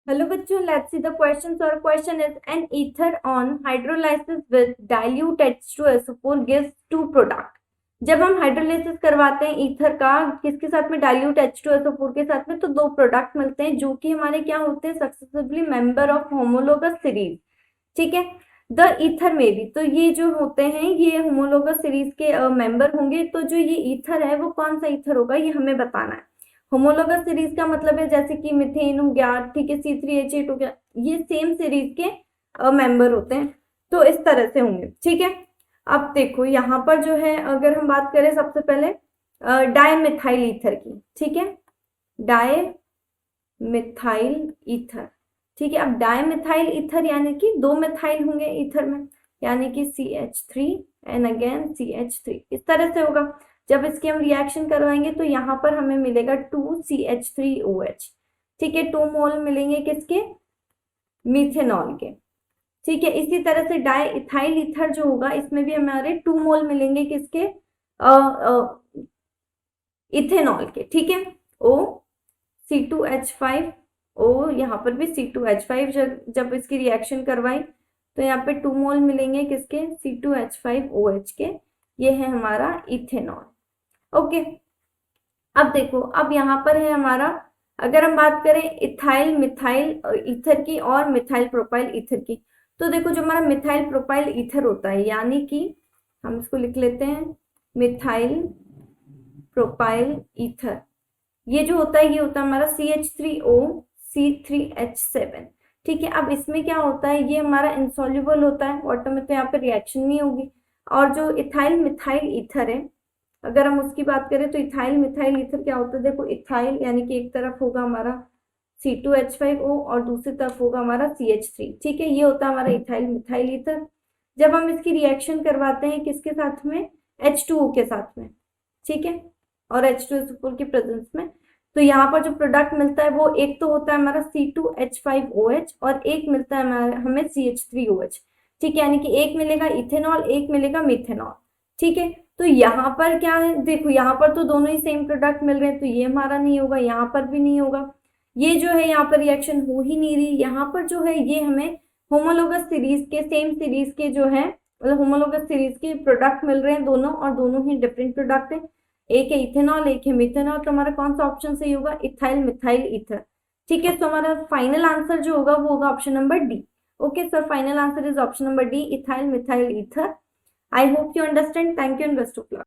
Hello बच्चों, let's see the questions. Our question is an ether on hydrolysis with dilute H2SO4 gives two product. जब हम hydrolysis करवाते हैं ether का किसके साथ में, डाइल्यूट H2SO4 के साथ में, तो दो प्रोडक्ट मिलते हैं जो कि हमारे क्या होते हैं, successively member of homologous series. ठीक है, द ईथर में भी, तो ये जो होते हैं ये होमोलोगस सीरीज के मेंबर होंगे। तो जो ये ईथर है वो कौन सा ईथर होगा ये हमें बताना है। होमोलोगस सीरीज का मतलब है जैसे कि मिथेन हो गया, ठीक है, C3H8 हो गया, ये सेम सीरीज के मेंबर होते हैं, तो इस तरह से होंगे। ठीक है, अब देखो यहाँ पर जो है अगर हम बात करें सबसे पहले डायमिथाइल ईथर की, ठीक है, डायमिथाइल ईथर। ठीक है, अब डायमिथाइल ईथर यानी कि दो मिथाइल होंगे ईथर में, यानी कि CH3 एंड अगेन CH3, इस तरह से होगा। जब इसके हम रिएक्शन करवाएंगे तो यहाँ पर हमें मिलेगा 2CH3OH। ठीक है, 2 मोल मिलेंगे किसके, मीथेनॉल के। ठीक है, इसी तरह से डाई इथाइल ईथर जो होगा इसमें भी हमारे 2 मोल मिलेंगे किसके, इथेनॉल के। ठीक है, O C2H5 O, यहाँ पर भी C2H5, जब इसकी रिएक्शन करवाई तो यहाँ पे 2 मोल मिलेंगे किसके, C2H5OH के। ये है हमारा इथेनॉल। ओके, अब देखो, अब यहाँ पर है हमारा, अगर हम बात करें इथाइल मिथाइल ईथर की और मिथाइल प्रोपाइल ईथर की, तो देखो जो हमारा मिथाइल प्रोपाइल ईथर होता है, यानी कि हम इसको लिख लेते हैं मिथाइल प्रोपाइल ईथर, ये जो होता है ये होता है हमारा CH3O C3H7। ठीक है, अब इसमें क्या होता है, ये हमारा इंसॉल्युबल होता है वाटर में, तो यहाँ पे रिएक्शन नहीं होगी। और जो इथाइल मिथाइल ईथर है, अगर हम उसकी बात करें तो इथाइल मिथाइल ईथर क्या होता है, देखो इथाइल यानी कि एक तरफ होगा हमारा C2H5O और दूसरी तरफ होगा हमारा CH3। ठीक है, ये होता है हमारा इथाइल मिथाइल ईथर। जब हम इसकी रिएक्शन करवाते हैं किसके साथ में, H2O के साथ में, ठीक है, और H2SO4 की प्रेजेंस में, तो यहाँ पर जो प्रोडक्ट मिलता है वो एक तो होता है हमारा C2H5OH और एक मिलता है हमारा हमें CH3OH। ठीक है, यानी कि एक मिलेगा इथेनॉल, एक मिलेगा मिथेनॉल। ठीक है, तो यहाँ पर क्या है, देखो यहाँ पर तो दोनों ही सेम प्रोडक्ट मिल रहे हैं, तो ये हमारा नहीं होगा, यहाँ पर भी नहीं होगा, ये जो है यहाँ पर रिएक्शन हो ही नहीं रही। यहाँ पर जो है ये हमें होमोलोगस सीरीज के, सेम सीरीज के जो है, मतलब होमोलोगस सीरीज के प्रोडक्ट मिल रहे हैं दोनों, और दोनों ही डिफरेंट प्रोडक्ट है, एक है इथेनॉल एक है मिथेनॉल। तो हमारा कौन सा ऑप्शन सही होगा, इथाइल मिथाइल ईथर। ठीक है, तो हमारा फाइनल आंसर जो होगा वो होगा option number D. Okay sir, final answer is option number D, ethyl methyl ether. I hope you understand. Thank you and best of luck.